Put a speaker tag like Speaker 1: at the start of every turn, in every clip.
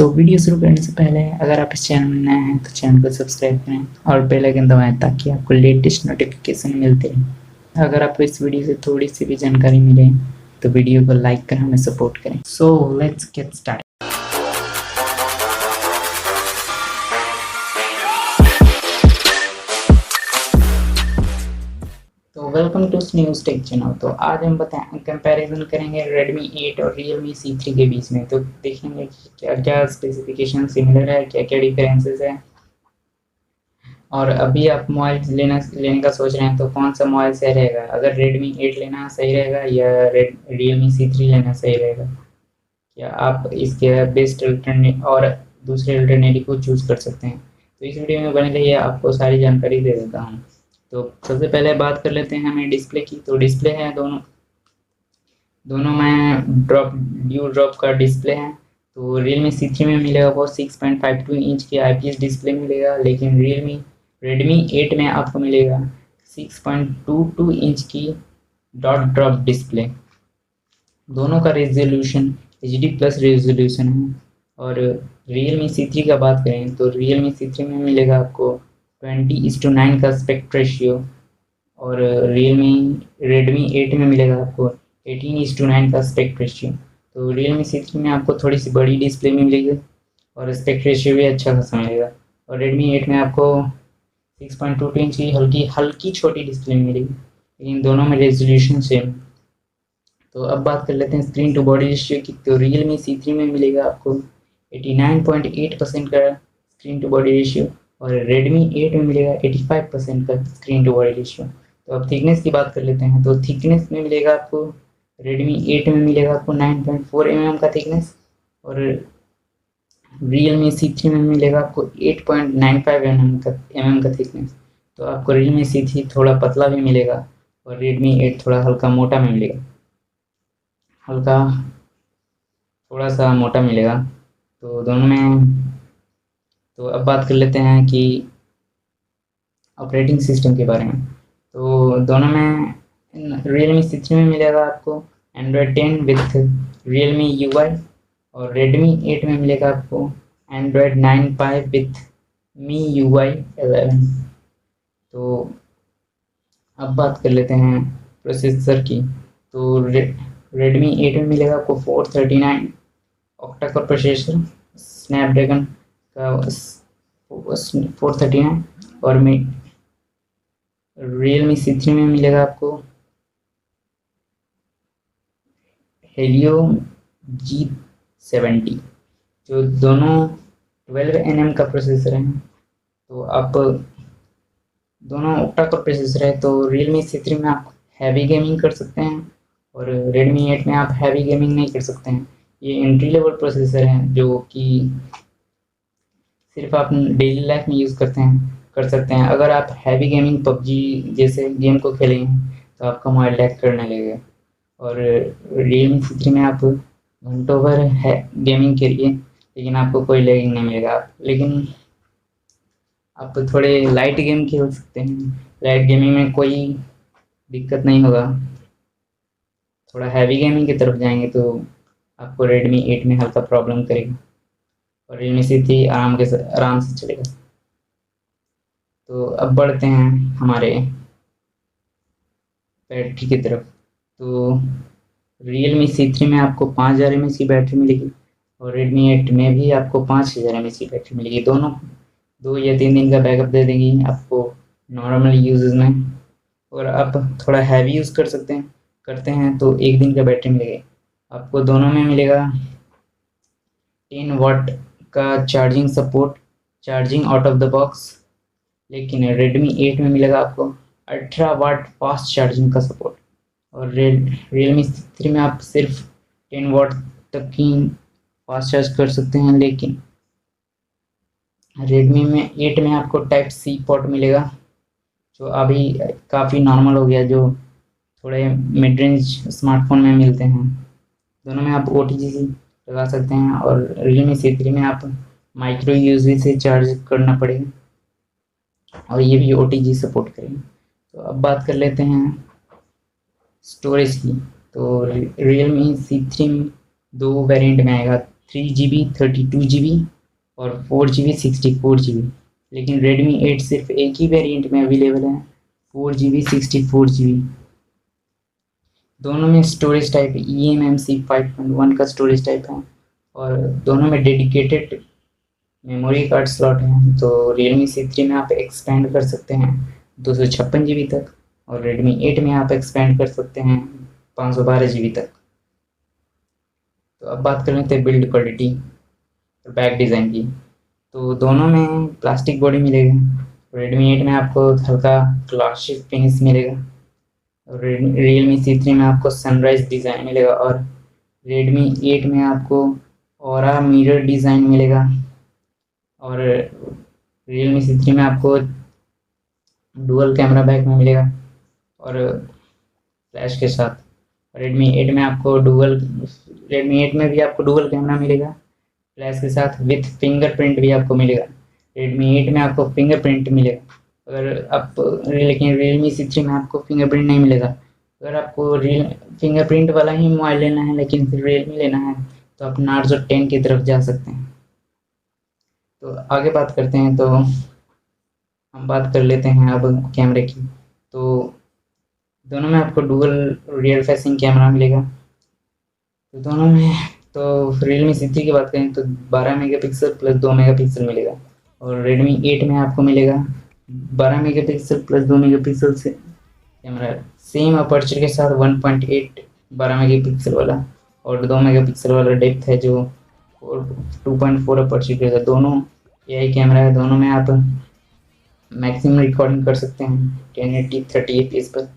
Speaker 1: तो वीडियो शुरू करने से पहले अगर आप इस चैनल में नए हैं तो चैनल को सब्सक्राइब करें और बेल आइकन दबाएं ताकि आपको लेटेस्ट नोटिफिकेशन मिलते रहें। अगर आपको इस वीडियो से थोड़ी सी भी जानकारी मिले तो वीडियो को लाइक कर हमें सपोर्ट करें। So let's get start. तो welcome to news tech channel. तो आज हम कंपैरिजन करेंगे Redmi 8 और Realme C3 के बीच में। तो देखेंगे कि क्या क्या स्पेसिफिकेशन सिमिलर है, क्या क्या डिफरेंसेस है, और अभी आप मोबाइल लेने का सोच रहे हैं तो कौन सा मोबाइल सही रहेगा। अगर Redmi 8 लेना सही रहेगा या Realme C3 लेना सही रहेगा, क्या आप इसके बेस्ट अल्टरनेट और दूसरे अल्टरनेटिव को चूज़ कर सकते हैं। तो इस वीडियो में बने रहिए, आपको सारी जानकारी दे देता हूँ। तो सबसे पहले बात कर लेते हैं हमें डिस्प्ले की। तो डिस्प्ले है दोनों में ड्रॉप का डिस्प्ले है। तो Realme C3 में मिलेगा वो 6.52 इंच की IPS डिस्प्ले मिलेगा, लेकिन Redmi 8 में आपको मिलेगा 6.22 इंच की डॉट ड्रॉप डिस्प्ले। दोनों का रेजोल्यूशन HD+ रेजोल्यूशन है। और Realme C3 का बात करें तो Realme C3 में मिलेगा आपको 20:9 का एस्पेक्ट रेशियो, और Redmi 8 में मिलेगा आपको 18:9 का एस्पेक्ट रेशियो। तो Realme C3 में आपको थोड़ी सी बड़ी डिस्प्ले मिलेगी और एस्पेक्ट रेशियो भी अच्छा खासा मिलेगा, और Redmi 8 में आपको 6.22 इंच की हल्की छोटी डिस्प्ले मिलेगी, लेकिन दोनों में रेजोल्यूशन सेम। तो अब बात कर लेते हैं स्क्रीन टू बॉडी रेशियो की। तो Realme C3 में मिलेगा आपको 89.8% का स्क्रीन टू बॉडी रेशियो, और Redmi 8 में मिलेगा 85% का स्क्रीन टू बॉडी रेशियो। तो अब थिकनेस की बात कर लेते हैं। तो थिकनेस में मिलेगा आपको Redmi 8 में मिलेगा आपको 9.4 mm का थिकनेस, और Realme C3 में मिलेगा आपको 8.95 mm का थिकनेस। तो आपको Realme C3 थोड़ा पतला भी मिलेगा और Redmi 8 थोड़ा हल्का मोटा में मिलेगा, हल्का थोड़ा सा मोटा मिलेगा। तो दोनों में तो अब बात कर लेते हैं कि ऑपरेटिंग सिस्टम के बारे में। तो दोनों में Realme C3 में मिलेगा आपको Android 10 विथ Realme UI, और Redmi 8 में मिलेगा आपको Android 9 Pie विथ MIUI 11। तो अब बात कर लेते हैं प्रोसेसर की। तो Redmi 8 में मिलेगा आपको 439 ऑक्टा कोर प्रोसेसर, स्नैपड्रैगन का 439, और Realme C3 में मिलेगा आपको Helio G70, जो दोनों 12 nm का प्रोसेसर है। तो आप दोनों ऑक्टा कोर प्रोसेसर है, तो Realme C3 में आप हैवी गेमिंग कर सकते हैं, और Redmi 8 में आप हैवी गेमिंग नहीं कर सकते हैं। ये एंट्री लेवल प्रोसेसर हैं जो कि सिर्फ आप डेली लाइफ में यूज़ कर सकते हैं। अगर आप हैवी गेमिंग PUBG जैसे गेम को खेलेंगे तो आपका मोबाइल लैग करने लगेगा, और Realme C3 में आप घंटों भर है गेमिंग करिए लेकिन आपको कोई लैगिंग नहीं मिलेगा। लेकिन आप थोड़े लाइट गेम खेल सकते हैं, लाइट गेमिंग में कोई दिक्कत नहीं होगा। थोड़ा हैवी गेमिंग की तरफ जाएंगे तो आपको Redmi 8 में हल्का प्रॉब्लम करेगा, और Realme C3 आराम से चलेगा। तो अब बढ़ते हैं हमारे बैटरी की तरफ। तो Realme C3 में आपको 5000 mAh की बैटरी मिलेगी, और Redmi 8 में भी आपको 5000 mAh की बैटरी मिलेगी। दोनों 2 या 3 दिन का बैकअप दे देगी आपको नॉर्मल यूजेस में, और आप थोड़ा हैवी यूज़ करते हैं तो 1 दिन का बैटरी मिलेगी आपको। दोनों में मिलेगा 10 वाट का charging support, charging out of the box, लेकिन Redmi 8 में मिलेगा आपको 18 वाट फास्ट चार्जिंग का सपोर्ट, और Realme C3 में आप सिर्फ 10 वाट तक की फास्ट चार्ज कर सकते हैं। लेकिन Redmi में 8 में आपको Type-C पोर्ट मिलेगा, जो अभी काफ़ी नॉर्मल हो गया, जो थोड़े मिड रेंज स्मार्टफोन में मिलते हैं। दोनों में आप OTG लगा सकते हैं, और Realme C3 में आप माइक्रो USB से चार्ज करना पड़ेगा, और ये भी OTG सपोर्ट करेंगे। तो अब बात कर लेते हैं स्टोरेज की। तो Realme C3 में 2 वेरिएंट में आएगा, 3 GB 32 GB और 4 GB 64 GB। लेकिन Redmi 8 सिर्फ एक ही वेरिएंट में अवेलेबल है, 4 GB 64 GB। दोनों में स्टोरेज टाइप eMMC 5.1 का स्टोरेज टाइप है और दोनों में डेडिकेटेड मेमोरी कार्ड स्लॉट है। तो Realme C3 में आप एक्सपेंड कर सकते हैं 256 GB तक और Redmi 8 में आप एक्सपेंड कर सकते हैं 512 GB तक। तो अब बात कर लेते हैं बिल्ड क्वालिटी और बैक डिज़ाइन की। तो दोनों में प्लास्टिक बॉडी मिलेगा। Redmi 8 में आपको हल्का ग्लासी फिनिश मिलेगा और Realme C3 में आपको सनराइज डिज़ाइन मिलेगा और Redmi 8 में आपको ऑरा मिरर डिज़ाइन मिलेगा और Realme C3 में आपको डुअल कैमरा बैक में मिलेगा और फ्लैश के साथ। Redmi 8 में आपको Redmi 8 में भी आपको डुअल कैमरा मिलेगा फ्लैश के साथ विथ फिंगरप्रिंट भी आपको मिलेगा। Redmi 8 में आपको फिंगरप्रिंट मिलेगा अगर आप, लेकिन Realme C3 में आपको फिंगरप्रिंट नहीं मिलेगा। अगर आपको फिंगरप्रिंट वाला ही मोबाइल लेना है लेकिन फिर Realme लेना है तो आप Narzo 10 की तरफ जा सकते हैं। तो आगे बात करते हैं, तो हम बात कर लेते हैं अब कैमरे की। तो दोनों में आपको डुअल रियर फेसिंग कैमरा मिलेगा। तो दोनों में तो Realme C3 की बात करें तो 12 मेगापिक्सल प्लस 2 मेगापिक्सल मिलेगा और Redmi 8 में आपको मिलेगा 12 मेगापिक्सल प्लस 2 मेगापिक्सल से कैमरा, सेम अपर्चर के साथ 1.8 12 मेगापिक्सल वाला और 2 मेगापिक्सल वाला डेप्थ है जो 2.4 अपर्चर के साथ। दोनों AI कैमरा है, दोनों में आप मैक्सिमम रिकॉर्डिंग कर सकते हैं 1080 30 fps पर।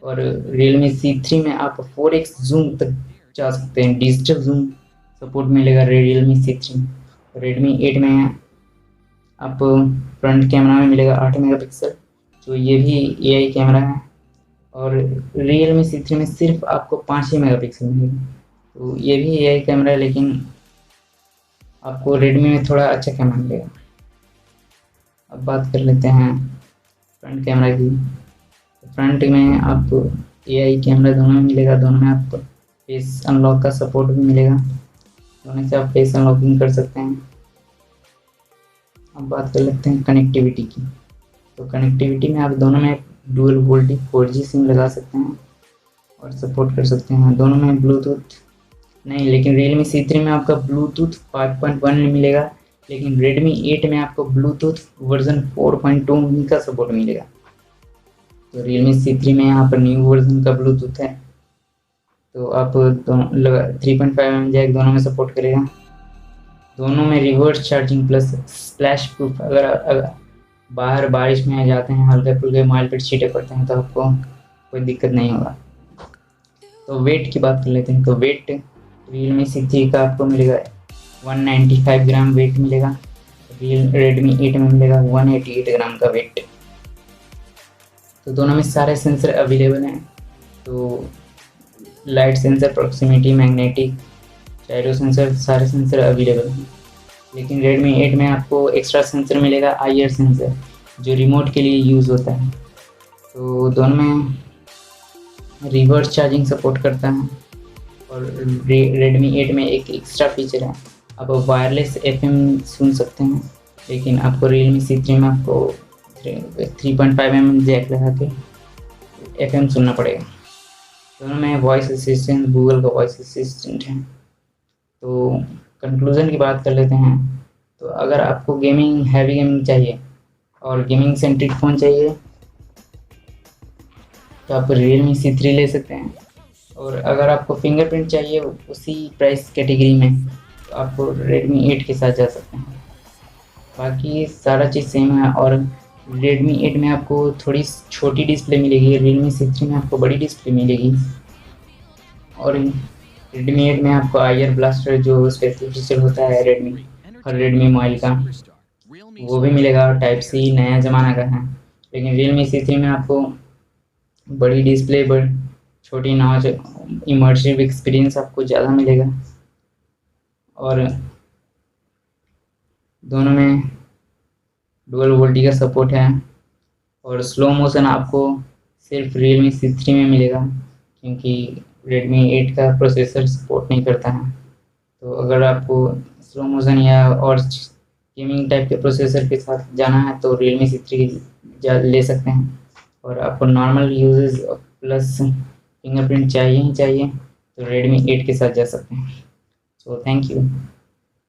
Speaker 1: और Realme C3 में आप 4x जूम तक जा सकते हैं, डिजिटल जूम सपोर्ट मिलेगा Realme C3 में। Redmi 8 में आप फ्रंट कैमरा में मिलेगा 8 मेगापिक्सल, जो ये भी AI कैमरा है और Realme C3 में सिर्फ आपको 5 ही मेगापिक्सल मिलेगा। तो ये भी AI कैमरा है लेकिन आपको Redmi में थोड़ा अच्छा कैमरा मिलेगा। अब बात कर लेते हैं फ्रंट कैमरा की। फ्रंट में आपको AI कैमरा दोनों में मिलेगा, दोनों में आपको फेस अनलॉक का सपोर्ट भी मिलेगा, दोनों से आप फेस अनलॉकिंग कर सकते हैं। अब बात कर लेते हैं कनेक्टिविटी की। तो कनेक्टिविटी में आप दोनों में डुअल वोल्टी 4G सिम लगा सकते हैं और सपोर्ट कर सकते हैं। दोनों में ब्लूटूथ नहीं, लेकिन Realme C3 में आपका ब्लूटूथ 5.1 मिलेगा, लेकिन Redmi 8 में आपको ब्लूटूथ वर्जन 4.2 का सपोर्ट मिलेगा। तो Realme C3 में यहाँ पर न्यू वर्जन का ब्लूटूथ है, तो आप दोनों 3.5mm जैक दोनों में सपोर्ट करेगा। दोनों में reverse charging plus splash proof, अगर बाहर बारिश में जाते हैं, हल्के फुल्के मोबाइल पर छींटे पड़ते हैं तो आपको कोई दिक्कत नहीं होगा। तो वेट की बात कर लेते हैं। तो वेट Realme C3 का आपको मिलेगा 195 ग्राम वेट मिलेगा, Redmi 8 में मिलेगा 188 ग्राम का वेट। तो दोनों में सारे सेंसर अवेलेबल हैं। तो light sensor, proximity, magnetic, gyro sensor, सारे सेंसर अवेलेबल हैं। लेकिन Redmi 8 में आपको एक्स्ट्रा सेंसर मिलेगा, IR सेंसर, जो रिमोट के लिए यूज़ होता है। तो दोनों में रिवर्स चार्जिंग सपोर्ट करता है और Redmi 8 में एक एक्स्ट्रा फीचर है, आप वायरलेस FM सुन सकते हैं, लेकिन आपको Realme C3 में आपको 3.5mm जैक लगा के FM सुनना पड़ेगा। दोनों में वॉइस असिस्टेंट, गूगल का वॉइस असिस्टेंट है। तो कंक्लूज़न की बात कर लेते हैं। तो अगर आपको हैवी गेमिंग चाहिए और गेमिंग सेंट्रिक फ़ोन चाहिए तो आप Realme C3 ले सकते हैं, और अगर आपको फिंगरप्रिंट चाहिए उसी प्राइस कैटेगरी में तो आप Redmi 8 के साथ जा सकते हैं। बाकी सारा चीज़ सेम है और Redmi 8 में आपको थोड़ी छोटी डिस्प्ले मिलेगी, Realme C3 में आपको बड़ी डिस्प्ले मिलेगी। और Redmi 8 में आपको IR ब्लास्टर जो स्पेशल फीचर होता है हर Redmi मोबाइल का, वो भी मिलेगा। Type-C नया ज़माना का है। लेकिन Realme C3 में आपको बड़ी डिस्प्ले, छोटी नॉच, इमर्सिव एक्सपीरियंस आपको ज़्यादा मिलेगा। और दोनों में डुअल वोल्टी का सपोर्ट है और स्लो मोशन आपको सिर्फ Realme C3 में मिलेगा, क्योंकि Redmi 8 का प्रोसेसर सपोर्ट नहीं करता है। तो अगर आपको स्लो मोशन या और गेमिंग टाइप के प्रोसेसर के साथ जाना है तो Realme C3 ले सकते हैं। और आपको नॉर्मल यूजेस प्लस फिंगरप्रिंट चाहिए ही चाहिए तो Redmi 8 के साथ जा सकते हैं। So thank you.